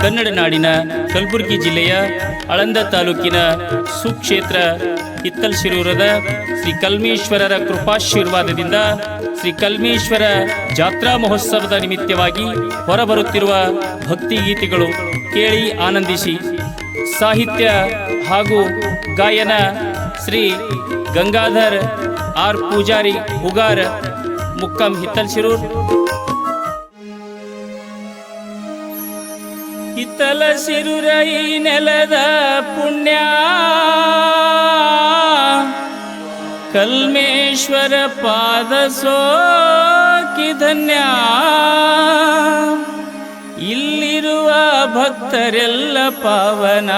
ಕನ್ನಡ ನಾಡಿನ ಕಲಬುರಗಿ ಜಿಲ್ಲೆಯ ಆಳಂದ ತಾಲೂಕಿನ ಸುಕ್ಷೇತ್ರ ಹಿತ್ತಲಸಿರೂರದ ಶ್ರೀ ಕಲ್ಮೇಶ್ವರರ ಕೃಪಾಶೀರ್ವಾದದಿಂದ ಶ್ರೀ ಕಲ್ಮೇಶ್ವರ ಜಾತ್ರಾ ಮಹೋತ್ಸವದ ನಿಮಿತ್ತವಾಗಿ ಹೊರಬರುತ್ತಿರುವ ಭಕ್ತಿಗೀತೆಗಳು ಕೇಳಿ ಆನಂದಿಸಿ. ಸಾಹಿತ್ಯ ಹಾಗೂ ಗಾಯನ ಶ್ರೀ ಗಂಗಾಧರ್ ಆರ್ ಪೂಜಾರಿ ಹುಗಾರ್, ಮುಕ್ಕಂ ಹಿತ್ತಲಸಿರೂರ್. ಹಿತ್ತಲಸಿರೂರ ಈ ನೆಲದ ಪುಣ್ಯ, ಕಲ್ಮೇಶ್ವರ ಪಾದ ಸೋಕಿ ಧನ್ಯ. ಇಲ್ಲಿರುವ ಭಕ್ತರೆಲ್ಲ ಪಾವನ,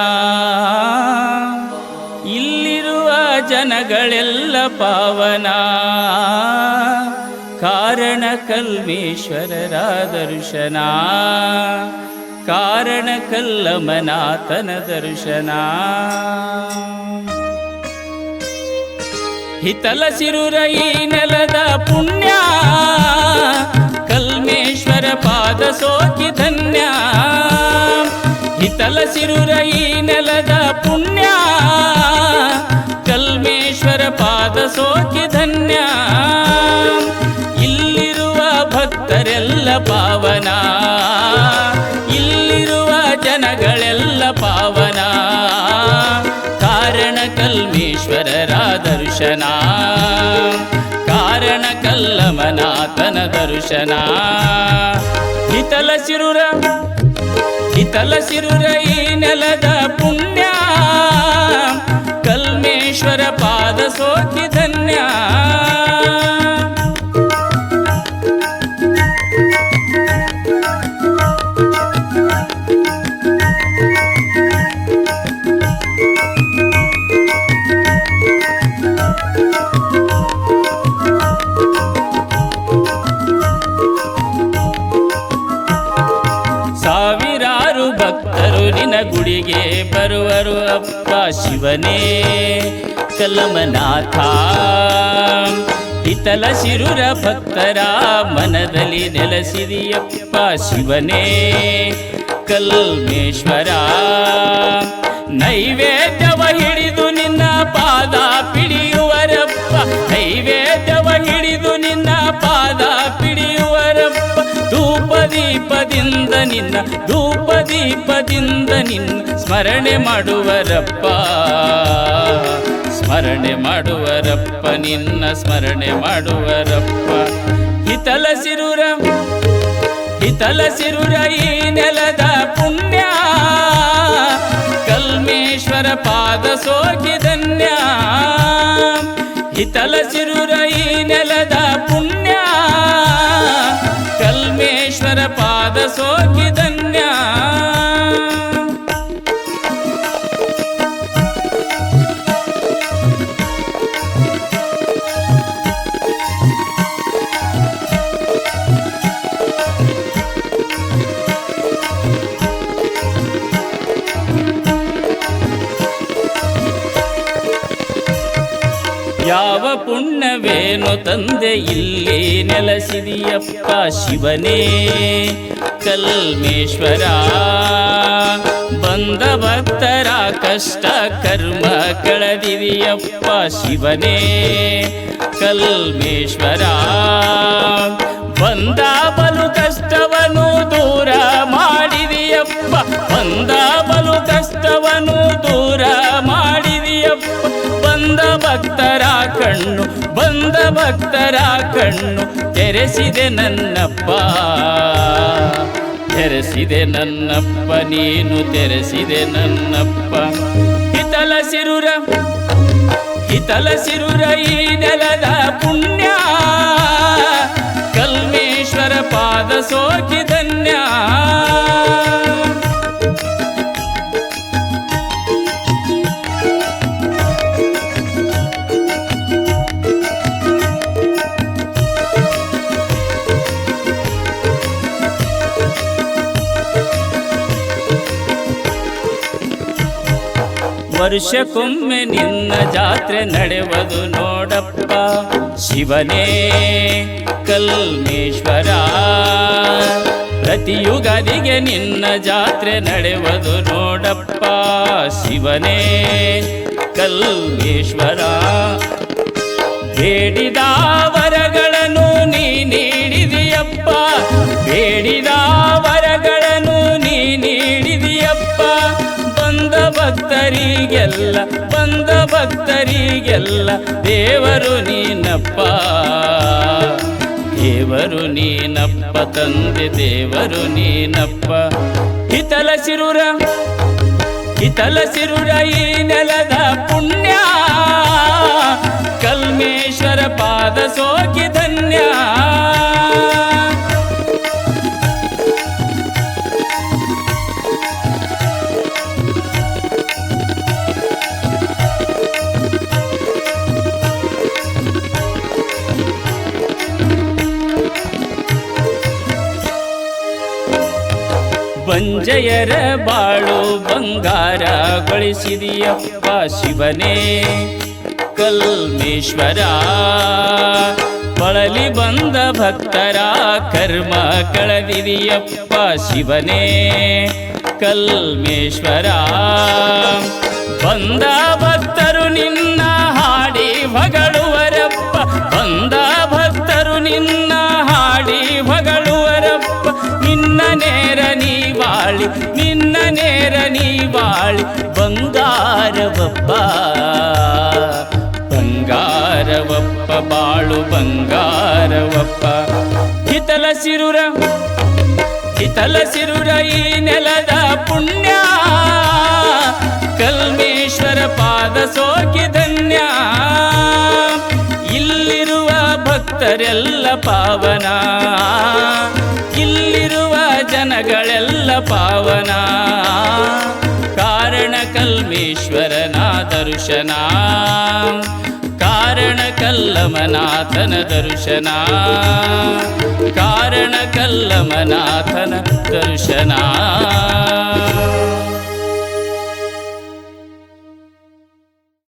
ಇಲ್ಲಿರುವ ಜನಗಳೆಲ್ಲ ಪಾವನ. ಕಾರಣ ಕಲ್ಮೇಶ್ವರರ ದರ್ಶನ, ಕಾರಣ ಕಲ್ಲಮನಾಥನ ದರ್ಶನ. ಹಿತ್ತಲಸಿರೂರ ಈ ನೆಲದ ಪುಣ್ಯ, ಕಲ್ಮೇಶ್ವರ ಪಾದ ಸೋಕಿ ಧನ್ಯ. ಹಿತ್ತಲಸಿರೂರ ಈ ನೆಲದ ಪುಣ್ಯ, ಕಲ್ಮೇಶ್ವರ ಪಾದ ಸೋಕಿ ಧನ್ಯ. ಇಲ್ಲಿರುವ ಭಕ್ತರೆಲ್ಲ ಪಾವನ, ಇಲ್ಲಿರುವ ಜನಗಳೆಲ್ಲ ಪಾವನ. ಕಾರಣ ಕಲ್ಮೇಶ್ವರರ ದರ್ಶನ, ಕಾರಣ ಕಲ್ಲಮನಾಥನ ದರ್ಶನ. ಹಿತ್ತಲಸಿರೂರ ಹಿತ್ತಲಸಿರೂರ ಈ ನೆಲದ ಪುಣ್ಯ, ಕಲ್ಮೇಶ್ವರ ಪಾದ ಸೋಕಿ ಧನ್ಯ. ಸಾವಿರಾರು ಭಕ್ತರು ನಿನ್ನ ಗುಡಿಗೆ ಬರುವರು ಅಪ್ಪ ಶಿವನೇ ಕಲ್ಲಮನಾಥ. ಹಿತ್ತಲಸಿರೂರ ಭಕ್ತರ ಮನದಲ್ಲಿ ನೆಲೆಸಿದೆಯಪ್ಪ ಶಿವನೇ ಕಲ್ಮೇಶ್ವರ. ನೈವೇದ್ಯವ ಹಿಡಿದು ನಿನ್ನ ಪಾದ ಪಿಡಿಯುವರಪ್ಪ, ನೈವೇದ್ಯವ ಹಿಡಿದು ನಿನ್ನ ಪಾದ ಪಿಡಿಯುವರಪ್ಪ. ಧೂಪದೀಪದಿಂದ ನಿನ್ನ, ಧೂಪದೀಪದಿಂದ ನಿನ್ನ ಸ್ಮರಣೆ ಮಾಡುವರಪ್ಪ, ಸ್ಮರಣೆ ಮಾಡುವರಪ್ಪ, ನಿನ್ನ ಸ್ಮರಣೆ ಮಾಡುವರಪ್ಪ. ಹಿತ್ತಲಸಿರೂರ ಹಿತ್ತಲಸಿರೂರ ಈ ನೆಲದ ಪುಣ್ಯ, ಕಲ್ಮೇಶ್ವರ ಪಾದ ಸೋಕಿ ಧನ್ಯ. ಹಿತ್ತಲಸಿರೂರ ಈ ನೆಲದ ಪುಣ್ಯ, ಕಲ್ಮೇಶ್ವರ ಪಾದ ಸೋಕಿ ಧನ್ಯ. ಯಾವ ಪುಣ್ಯವೇನು ತಂದೆ ಇಲ್ಲಿ ನೆಲೆಸಿದೆಯಪ್ಪ ಶಿವನೇ ಕಲ್ಮೇಶ್ವರ. ಬಂದ ಭಕ್ತರ ಕಷ್ಟ ಕರ್ಮ ಕಳೆದಿದೆಯಪ್ಪ ಶಿವನೇ ಕಲ್ಮೇಶ್ವರ. ಬಂದ ಬಲು ಕಷ್ಟವನ್ನು ದೂರ ಮಾಡಿದೆಯಪ್ಪ, ಬಂದ ಬಲು ಕಷ್ಟವನ್ನು ದೂರ ಮಾಡಿದೆಯಪ್ಪ. ಬಂದ ಭಕ್ತರ ಕಣ್ಣು, ಬಂದ ಭಕ್ತರ ಕಣ್ಣು ತೆರೆಸಿದೆ ನನ್ನಪ್ಪ, ತೆರೆಸಿದೆ ನನ್ನಪ್ಪ, ನೀನು ತೆರೆಸಿದೆ ನನ್ನಪ್ಪ. ಹಿತ್ತಲಸಿರೂರ ಹಿತ್ತಲಸಿರೂರ ಈ ನೆಲದ ಪುಣ್ಯ, ಕಲ್ಮೇಶ್ವರ ಪಾದ ಸೋಕಿ ಧನ್ಯ. ವರ್ಷಕ್ಕೊಮ್ಮೆ ನಿನ್ನ ಜಾತ್ರೆ ನಡೆಯುವುದು ನೋಡಪ್ಪ ಶಿವನೇ ಕಲ್ಮೇಶ್ವರ. ಪ್ರತಿ ಯುಗಾದಿಗೆ ನಿನ್ನ ಜಾತ್ರೆ ನಡೆಯುವುದು ನೋಡಪ್ಪ ಶಿವನೇ ಕಲ್ಮೇಶ್ವರ. ಬೇಡಿದ ವರಗಳನ್ನು ನೀ ನೀಡಿದೆಯಪ್ಪ, ಬೇಡಿದ ವರಗಳನ್ನು ನೀ ನೀಡಿದೆಯಪ್ಪ. ಬಂದ ಭಕ್ತರಿಗೆಲ್ಲ, ಬಂದ ಭಕ್ತರಿಗೆಲ್ಲ ದೇವರು ನೀನಪ್ಪ, ದೇವರು ನೀನಪ್ಪ ತಂದೆ, ದೇವರು ನೀನಪ್ಪ. ಹಿತಲ ಸಿರುರ, ಹಿತಲ ಸಿರುರ ಈ ನೆಲದ ಪುಣ್ಯ, ಕಲ್ಮೇಶ್ವರ ಪಾದ ಸೋಕಿ ಧನ್ಯ. ಬಂಜೆಯರ ಬಾಳು ಬಂಗಾರಗೊಳಿಸಿದೆಯಪ್ಪ ಶಿವನೇ ಕಲ್ಮೇಶ್ವರ. ಬಳಲಿ ಬಂದ ಭಕ್ತರ ಕರ್ಮ ಕಳೆದಿದೆಯಪ್ಪ ಶಿವನೇ ಕಲ್ಮೇಶ್ವರ. ಬಂದ ಭಕ್ತರು ನಿನ್ನ ಹಾಡಿ ಹೊಗಳುವರಪ್ಪ, ಬಂದ ಭಕ್ತರು ನಿನ್ನ ಹಾಡಿ ಹೊಗಳುವರಪ್ಪ. ನಿನ್ನ ನೇರ ನೀ ಬಾಳಿ, ನಿನ್ನ ನೇರ ನೀ ಬಾಳಿ ಬಂಗಾರವಪ್ಪ, ಬಂಗಾರವಪ್ಪ ಬಾಳು ಬಂಗಾರವಪ್ಪ. ಹಿತಲ ಸಿರುರ, ಹಿತಲ ಸಿರುರ ಈ ನೆಲದ ಪುಣ್ಯ, ಕಲ್ಮೇಶ್ವರ ಪಾದ ಸೋಕಿ ಧನ್ಯ. ಇಲ್ಲಿರುವ ಭಕ್ತರೆಲ್ಲ ಪಾವನ, ಇಲ್ಲಿರುವ ಜನಗಳೆಲ್ಲ ಪಾವನ. ಕಾರಣ ಕಲ್ಮೇಶ್ವರನ ದರ್ಶನ, ಕಾರಣ ಕಲ್ಲಮನಾಥನ ದರ್ಶನ, ಕಾರಣ ಕಲ್ಲಮನಾಥನ ದರ್ಶನ.